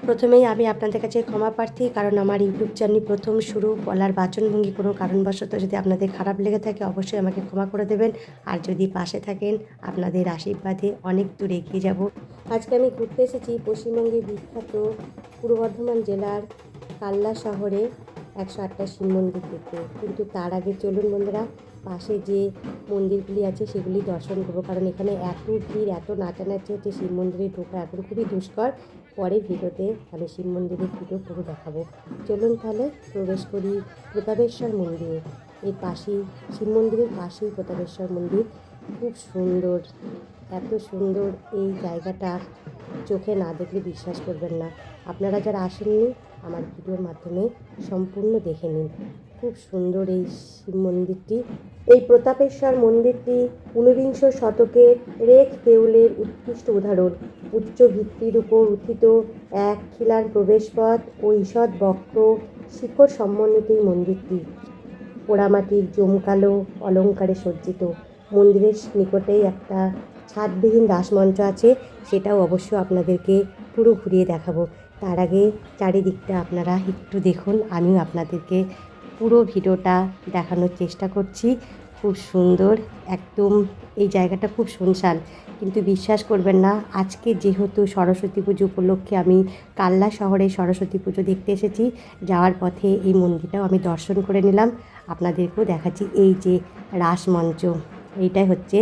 প্রথমেই আমি আপনাদের কাছে ক্ষমা প্রার্থী, কারণ আমার ইউটিউব চ্যানেল প্রথম শুরু বলার বাচনভঙ্গি কোনো কারণবশত যদি আপনাদের খারাপ লেগে থাকে অবশ্যই আমাকে ক্ষমা করে দেবেন। আর যদি পাশে থাকেন আপনাদের আশীর্বাদে অনেক দূর এগিয়ে যাব। আজকে আমি ঘুরতে এসেছি পশ্চিমবঙ্গের বিখ্যাত পূর্ব বর্ধমান জেলার কাল্লা শহরে 108টা শিব মন্দির দেখতে। কিন্তু তার আগে চলুন বন্ধুরা, পাশে যে মন্দিরগুলি আছে সেগুলি দর্শন করবো, কারণ এখানে এত ভিড়, এত নাচানাচি হচ্ছে, শিব মন্দিরে ঢোকা এখন খুবই দুষ্কর। পরের ভিডিওতে আমি শিব মন্দিরের ভিডিও পুরো দেখাবো। চলুন তাহলে প্রবেশ করি প্রতাপেশ্বর মন্দিরে। এর পাশেই শিব মন্দিরের পাশেই প্রতাপেশ্বর মন্দির, খুব সুন্দর, এত সুন্দর এই জায়গাটা চোখে না দেখলে বিশ্বাস করবেন না। আপনারা যারা আসেননি আমার ভিডিওর মাধ্যমে সম্পূর্ণ দেখে নিন। খুব সুন্দর এই শিব মন্দিরটি। এই প্রতাপেশ্বর মন্দিরটি ঊনবিংশ শতকের রেখ দেউলের উৎকৃষ্ট উদাহরণ। উচ্চ ভিত্তির উপর উত্থিত এক খিলান প্রবেশপথ ও ঈষৎ বক্র শিখর সমন্বিত এই মন্দিরটি পোড়ামাটির জমকালো অলঙ্কারে সজ্জিত। মন্দিরের নিকটেই একটা ছাদবিহীন রাসমঞ্চ আছে, সেটাও অবশ্য আপনাদেরকে পুরো ঘুরিয়ে দেখাবো। তার আগে চারিদিকটা আপনারা একটু দেখুন, আমিও আপনাদেরকে পুরো ভিডিওটা দেখানোর চেষ্টা করছি। খুব সুন্দর, একদম এই জায়গাটা খুব শুনশান, কিন্তু বিশ্বাস করবেন না, আজকে যেহেতু সরস্বতী পুজো উপলক্ষে আমি কাল্লা শহরে সরস্বতী পুজো দেখতে এসেছি, যাওয়ার পথে এই মন্দিরটাও আমি দর্শন করে নিলাম। আপনাদেরকেও দেখাচ্ছি এই যে রাসমঞ্চ, এইটাই হচ্ছে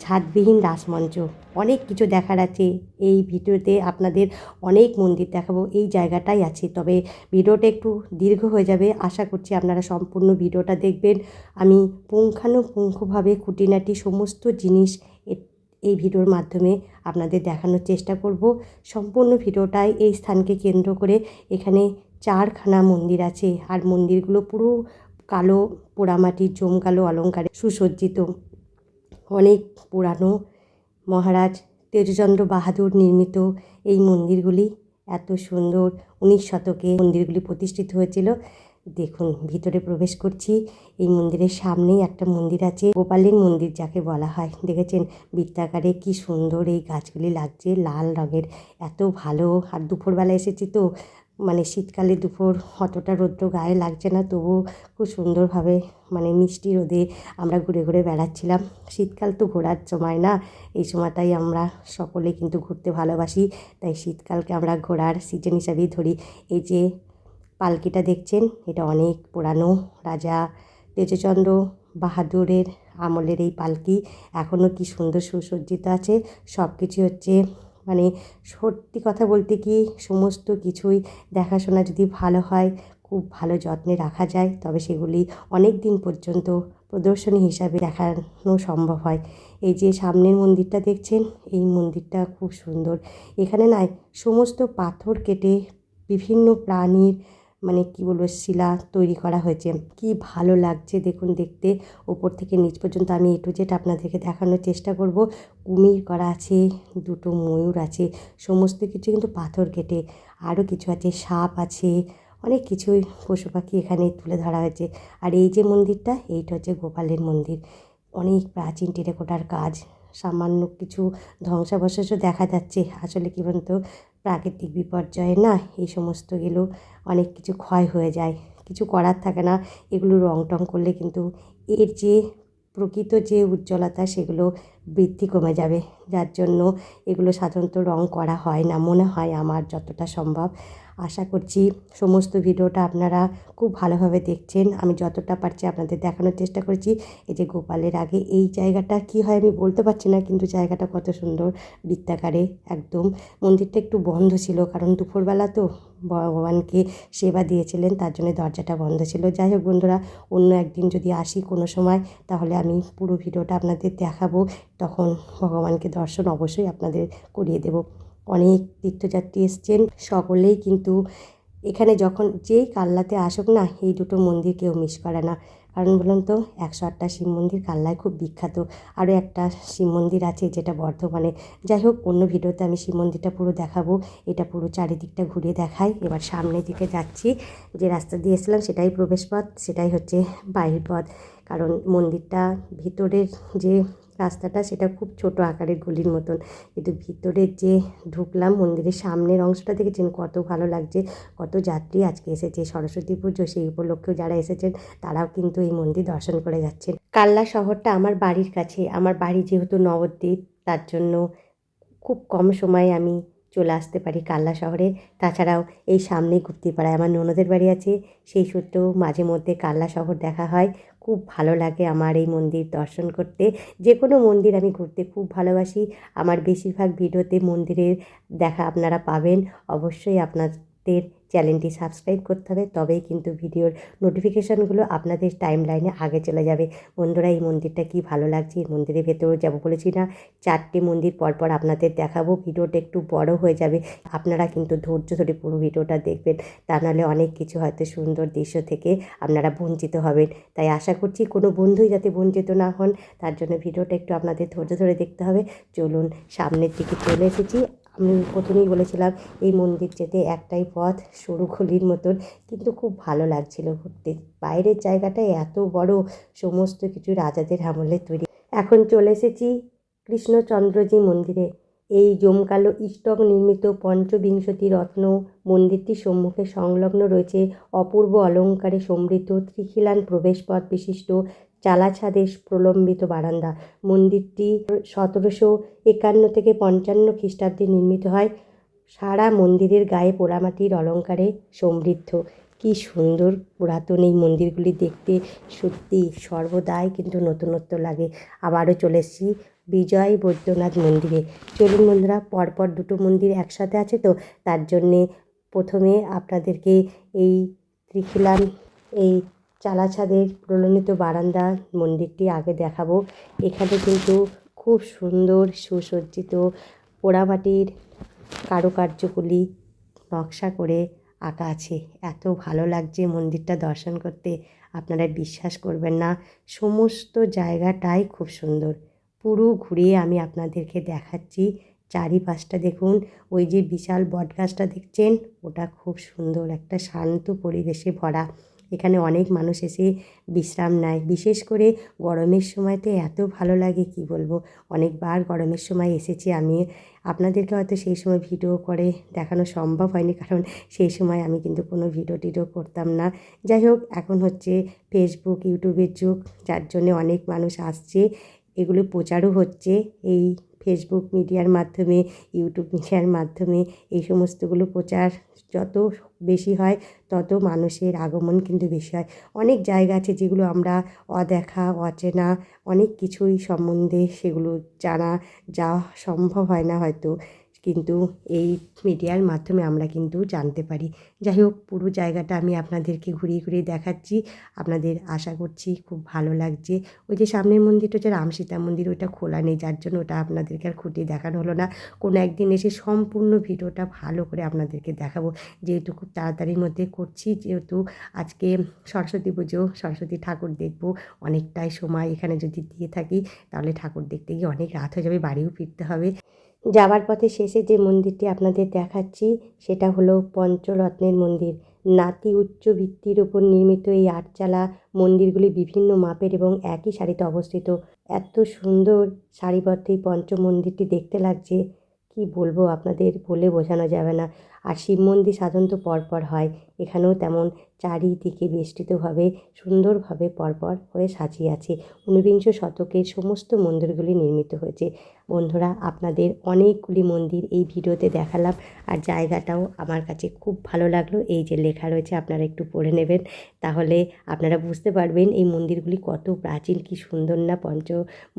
ছাদবিহীন রাসমঞ্চ। অনেক কিছু দেখার আছে এই ভিডিওতে, আপনাদের অনেক মন্দির দেখাবো, এই জায়গাটাই আছে। তবে ভিডিওটা একটু দীর্ঘ হয়ে যাবে, আশা করছি আপনারা সম্পূর্ণ ভিডিওটা দেখবেন। আমি পুঙ্খানুপুঙ্খভাবে খুঁটিনাটি সমস্ত জিনিস এই ভিডিওর মাধ্যমে আপনাদের দেখানোর চেষ্টা করব। সম্পূর্ণ ভিডিওটাই এই স্থানকে কেন্দ্র করে, এখানে 4খানা মন্দির আছে, আর মন্দিরগুলো পুরো কালো পোড়ামাটির জমকালো অলঙ্কারে সুসজ্জিত। অনেক পুরানো, মহারাজ তেজচন্দ্র বাহাদুর নির্মিত এই মন্দিরগুলি এত সুন্দর। 19 শতকে মন্দিরগুলি প্রতিষ্ঠিত হয়েছিল। দেখুন ভিতরে প্রবেশ করছি, এই মন্দিরের সামনেই একটা মন্দির আছে, গোপালের মন্দির যাকে বলা হয়। দেখেছেন বৃত্তাকারে কি সুন্দর এই গাছগুলি লাগছে, লাল রঙের, এত ভালো। আর দুপুরবেলা এসেছি তো, মানে শীতকালে দুপুর অতটা রৌদ্র গায়ে লাগছে না, তবুও খুব সুন্দরভাবে মানে মিষ্টি রোদে আমরা ঘুরে ঘুরে বেড়াচ্ছিলাম। শীতকাল তো ঘোরার সময় না, এই সময়টাই আমরা সকলে কিন্তু ঘুরতে ভালোবাসি, তাই শীতকালকে আমরা ঘোরার সিজন হিসাবেই ধরি। এই যে পালকিটা দেখছেন, এটা অনেক পুরানো, রাজা তেজচন্দ্র বাহাদুরের আমলের এই পালকি, এখনও কি সুন্দর সুসজ্জিত আছে। সব কিছু হচ্ছে মানে সত্যি কথা বলতে কি, সমস্ত কিছুই দেখাশোনা যদি ভালো হয়, খুব ভালো যত্নে রাখা যায়, তবে সেগুলি অনেক দিন পর্যন্ত প্রদর্শনী হিসাবে দেখানো সম্ভব হয়। এই যে সামনের মন্দিরটা দেখছেন, এই মন্দিরটা খুব সুন্দর। এখানে নয় সমস্ত পাথর কেটে বিভিন্ন প্রাণীর মানে কি বলবো শিলা তৈরি করা হয়েছে, কি ভালো লাগছে দেখুন দেখতে। ওপর থেকে নিচ পর্যন্ত আমি এ টু জেড আপনাদেরকে দেখানোর চেষ্টা করব। কুমির করা আছে, দুটো ময়ূর আছে, সমস্ত কিছু কিন্তু পাথর কেটে। আরও কিছু আছে, সাপ আছে, অনেক কিছুই পশু পাখি এখানে তুলে ধরা হয়েছে। আর এই যে মন্দিরটা, এইটা হচ্ছে গোপালের মন্দির, অনেক প্রাচীন টেরাকোটার কাজ। সামান্য কিছু ধ্বংসাবশেষও দেখা যাচ্ছে। আসলে কী বলতো, প্রাকৃতিক বিপর্যয়ে না এই সমস্তগুলো অনেক কিছু ক্ষয় হয়ে যায়, কিছু করার থাকে না। এগুলো রং টং করলে কিন্তু এর যে প্রকৃত যে উজ্জ্বলতা সেগুলো বৃদ্ধি কমে যাবে, যার জন্য এগুলো সাধারণত রং করা হয় না, মনে হয় আমার যতটা সম্ভব। আশা করছি সমস্ত ভিডিওটা আপনারা খুব ভালোভাবে দেখছেন, আমি যতটা পারছি আপনাদের দেখানোর চেষ্টা করেছি। এই যে গোপালের আগে এই জায়গাটা কি হয় আমি বলতে পারছি না, কিন্তু জায়গাটা কত সুন্দর বৃত্তাকারে একদম। মন্দিরটা একটু বন্ধ ছিল, কারণ দুপুরবেলা তো ভগবানকে সেবা দিয়েছিলেন, তার জন্য দরজাটা বন্ধ ছিল। যাই হোক বন্ধুরা, অন্য একদিন যদি আসি কোনো সময়, তাহলে আমি পুরো ভিডিওটা আপনাদের দেখাবো, তখন ভগবানকে দর্শন অবশ্যই আপনাদের করিয়ে দেব। অনেক তীর্থযাত্রী এসছেন, সকলেই কিন্তু এখানে যখন যেই কাল্লাতে আসুক না, এই দুটো মন্দির কেউ মিস করে না। কারণ বলুন তো, 108টা শিব মন্দির কাল্লায় খুব বিখ্যাত। আরও একটা শিব মন্দির আছে যেটা বর্ধমানে। যাই হোক, অন্য ভিডিওতে আমি শিব মন্দিরটা পুরো দেখাবো, এটা পুরো চারিদিকটা ঘুরিয়ে দেখাই। এবার সামনের দিকে যাচ্ছি, যে রাস্তা দিয়ে এসেছিলাম সেটাই প্রবেশ পথ, সেটাই হচ্ছে বাহির পথ। কারণ মন্দিরটা ভিতরের যে রাস্তাটা সেটা খুব ছোট আকারের গলির মতন, কিন্তু ভিতরে যে ঢুকলাম মন্দিরের সামনের অংশটা দেখেছেন কত ভালো লাগছে। কত যাত্রী আজকে এসেছে সরস্বতী পুজো, সেই উপলক্ষেও যারা এসেছেন তারাও কিন্তু এই মন্দির দর্শন করে যাচ্ছেন। কাল্লা শহরটা আমার বাড়ির কাছে, আমার বাড়ি যেহেতু নবদ্বীপ, তার জন্য খুব কম সময়ে আমি চলে আসতে পারি কাল্লা শহরে। তাছাড়াও এই সামনেই গুপ্তিপাড়ায় আমার ননদের বাড়ি আছে, সেই সূত্রেও মাঝে মধ্যে কাল্লা শহর দেখা হয়। খুব ভালো লাগে আমার এই মন্দির দর্শন করতে। যে কোনো মন্দির আমি ঘুরতে খুব ভালোবাসি। আমার বেশিরভাগ ভিডিওতে মন্দিরের দেখা আপনারা পাবেন। অবশ্যই আপনাদের চ্যানেলটি সাবস্ক্রাইব করতে হবে, তবেই কিন্তু ভিডিওর নোটিফিকেশানগুলো আপনাদের টাইম লাইনে আগে চলে যাবে। বন্ধুরা, এই মন্দিরটা কি ভালো লাগছে। এই মন্দিরের ভেতরে যাবো বলেছি না, 4টে মন্দির পরপর আপনাদের দেখাবো। ভিডিওটা একটু বড় হয়ে যাবে, আপনারা কিন্তু ধৈর্য ধরে পুরো ভিডিওটা দেখবেন, তা নাহলে অনেক কিছু হয়তো সুন্দর দৃশ্য থেকে আপনারা বঞ্চিত হবেন। তাই আশা করছি কোনো বন্ধুই যাতে বঞ্চিত না হন, তার জন্য ভিডিওটা একটু আপনাদের ধৈর্য ধরে দেখতে হবে। চলুন, সামনের দিকে চলে এসেছি। আমি প্রথমেই বলেছিলাম এই মন্দির যেতে একটাই পথ, সরু গলির মতন, কিন্তু খুব ভালো লাগছিল ঘুরতে। বাইরের জায়গাটা এত বড়, সমস্ত কিছু রাজাদের আমলের তৈরি। এখন চলে এসেছি কৃষ্ণচন্দ্রজি মন্দিরে। এই জমকালো স্টক নির্মিত পঞ্চবিংশতি রত্ন মন্দিরটির সম্মুখে সংলগ্ন রয়েছে অপূর্ব অলঙ্কারে সমৃদ্ধ ত্রিখিলান প্রবেশপথ বিশিষ্ট চালা ছাদের প্রলম্বিত বারান্দা। মন্দিরটি 1751 থেকে 55 খ্রিস্টাব্দে নির্মিত হয়। সারা মন্দিরের গায়ে পোড়ামাটির অলঙ্কারে সমৃদ্ধ। কি সুন্দর পুরাতন এই মন্দিরগুলি দেখতে, সত্যি সর্বদাই কিন্তু নতুনত্ব লাগে। আবারও চলে এসেছি বিজয় বৈদ্যনাথ মন্দিরে। চলুন বন্ধুরা, পরপর দুটো মন্দির একসাথে আছে তো, তার জন্যে প্রথমে আপনাদেরকে এই ত্রিখিলান, এই চালা ছাদের প্রললিত বারান্দা মন্দিরটি আগে দেখাবো। এখানে কিন্তু খুব সুন্দর সুসজ্জিত পোড়ামাটির কারুকার্যগুলি নকশা করে আঁকা আছে। এত ভালো লাগছে মন্দিরটা দর্শন করতে, আপনারা বিশ্বাস করবেন না। সমস্ত জায়গাটাই খুব সুন্দর। পুরো ঘুরিয়ে আমি আপনাদেরকে দেখাচ্ছি। চারিপাশটা দেখুন, ওই যে বিশাল বটগাছটা দেখছেন, ওটা খুব সুন্দর একটা শান্ত পরিবেশে ভরা। এখানে অনেক মানুষ এসে বিশ্রাম নেয়। বিশেষ করে গরমের সময়তে এত ভালো লাগে কি বলবো। অনেকবার গরমের সময় এসেছি আমি, আপনাদেরকে হয়তো সেই সময় ভিডিও করে দেখানো সম্ভব হয়নি, কারণ সেই সময় আমি কিন্তু কোনো ভিডিও টিডিও করতাম না। যাই হোক, এখন হচ্ছে ফেসবুক ইউটিউবের যুগ, যার জন্যে অনেক মানুষ আসছে, এগুলো প্রচারও হচ্ছে এই ফেসবুক মিডিয়ার মাধ্যমে, ইউটিউব মিডিয়ার মাধ্যমে। এই সমস্তগুলো প্রচার যত বেশি হয় তত মানুষের আগমন কিন্তু বেশি হয়। অনেক জায়গা আছে যেগুলো আমরা অদেখা অচেনা, অনেক কিছুই সম্বন্ধে সেগুলো জানা যাওয়া সম্ভব হয় না হয়তো, কিন্তু এই মিডিয়ার মাধ্যমে আমরা কিন্তু জানতে পারি। যাই হোক, পুরো জায়গাটা আমি আপনাদেরকে ঘুরিয়ে ঘুরিয়ে দেখাচ্ছি, আপনাদের আশা করছি খুব ভালো লাগছে। ওই যে সামনের মন্দিরটা হচ্ছে রামসীতা মন্দির, ওইটা খোলা নেই, যার জন্য ওটা আপনাদেরকে আর খুঁটিয়ে দেখানো হলো না। কোনো একদিন এসে সম্পূর্ণ ভিডিওটা ভালো করে আপনাদেরকে দেখাবো, যেহেতু খুব তাড়াতাড়ির মধ্যে করছি, যেহেতু আজকে সরস্বতী পুজো, সরস্বতী ঠাকুর দেখবো। অনেকটাই সময় এখানে যদি দিয়ে থাকি তাহলে ঠাকুর দেখতে গিয়ে অনেক রাত হয়ে যাবে, বাড়িও ফিরতে হবে। যাবার পথে শেষে যে মন্দিরটি আপনাদের দেখাচ্ছি সেটা হলো পঞ্চরত্নের মন্দির। নাতি উচ্চ ভিত্তির উপর নির্মিত এই আটচালা মন্দিরগুলি বিভিন্ন মাপের এবং একই সারিতে অবস্থিত। এত সুন্দর সারিবদ্ধ এই পঞ্চ মন্দিরটি দেখতে লাগছে, কি বলবো আপনাদের, বলে বোঝানো যাবে না। আর শিব মন্দির সাধারণত পরপর হয়, এখানেও তেমন চারিদিকে বেষ্টিতভাবে সুন্দরভাবে পরপর হয়ে সাজিয়ে আছে। ঊনবিংশ শতকের সমস্ত মন্দিরগুলি নির্মিত হয়েছে। বন্ধুরা, আপনাদের অনেকগুলি মন্দির এই ভিডিওতে দেখালাম, আর জায়গাটাও আমার কাছে খুব ভালো লাগলো। এই যে লেখা রয়েছে আপনারা একটু পড়ে নেবেন, তাহলে আপনারা বুঝতে পারবেন এই মন্দিরগুলি কত প্রাচীন, কি সুন্দর না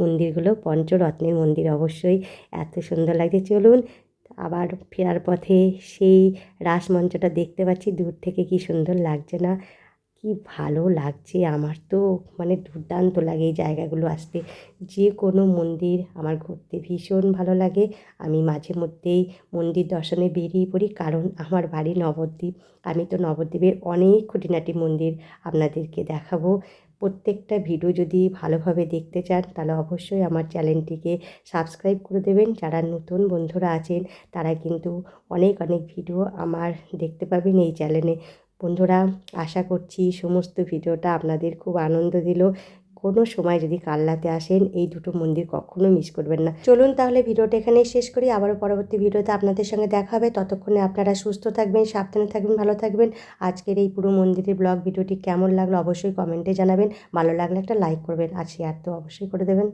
মন্দিরগুলো। পঞ্চরত্নের মন্দির অবশ্যই এত সুন্দর লাগছে। চলুন, আবার ফেরার পথে সেই রাসমঞ্চটা দেখতে পাচ্ছি দূর থেকে, কি সুন্দর লাগছে না, কি ভালো লাগছে। আমার তো মানে দুর্দান্ত লাগে এই জায়গাগুলো আসতে। যে কোনো মন্দির আমার ঘুরতে ভীষণ ভালো লাগে। আমি মাঝে মধ্যেই মন্দির দর্শনে বেরিয়ে পড়ি, কারণ আমার বাড়ি নবদ্বীপ। আমি তো নবদ্বীপের অনেক খুঁটিনাটি মন্দির আপনাদেরকে দেখাবো। প্রত্যেকটা ভিডিও যদি ভালোভাবে দেখতে চান তাহলে অবশ্যই আমার চ্যানেলটিকে সাবস্ক্রাইব করে দেবেন। যারা নতুন বন্ধুরা আছেন তারা কিন্তু অনেক অনেক ভিডিও আমার দেখতে পাবেন এই চ্যানেলে। বন্ধুরা, আশা করছি সমস্ত ভিডিওটা আপনাদের খুব আনন্দ দিল। কোনো সময় যদি কালনাতে আসেন এই দুটো মন্দির কখনো মিস করবেন না। চলুন তাহলে ভিডিওটা এখানেই শেষ করি, আবারও পরবর্তী ভিডিওতে আপনাদের সঙ্গে দেখা হবে। ততক্ষণে আপনারা সুস্থ থাকবেন, সাবধানে থাকবেন, ভালো থাকবেন। আজকের এই পুরো মন্দিরের ব্লগ ভিডিওটি কেমন লাগলো অবশ্যই কমেন্টে জানাবেন। ভালো লাগলে একটা লাইক করবেন আর শেয়ার তো অবশ্যই করে দেবেন।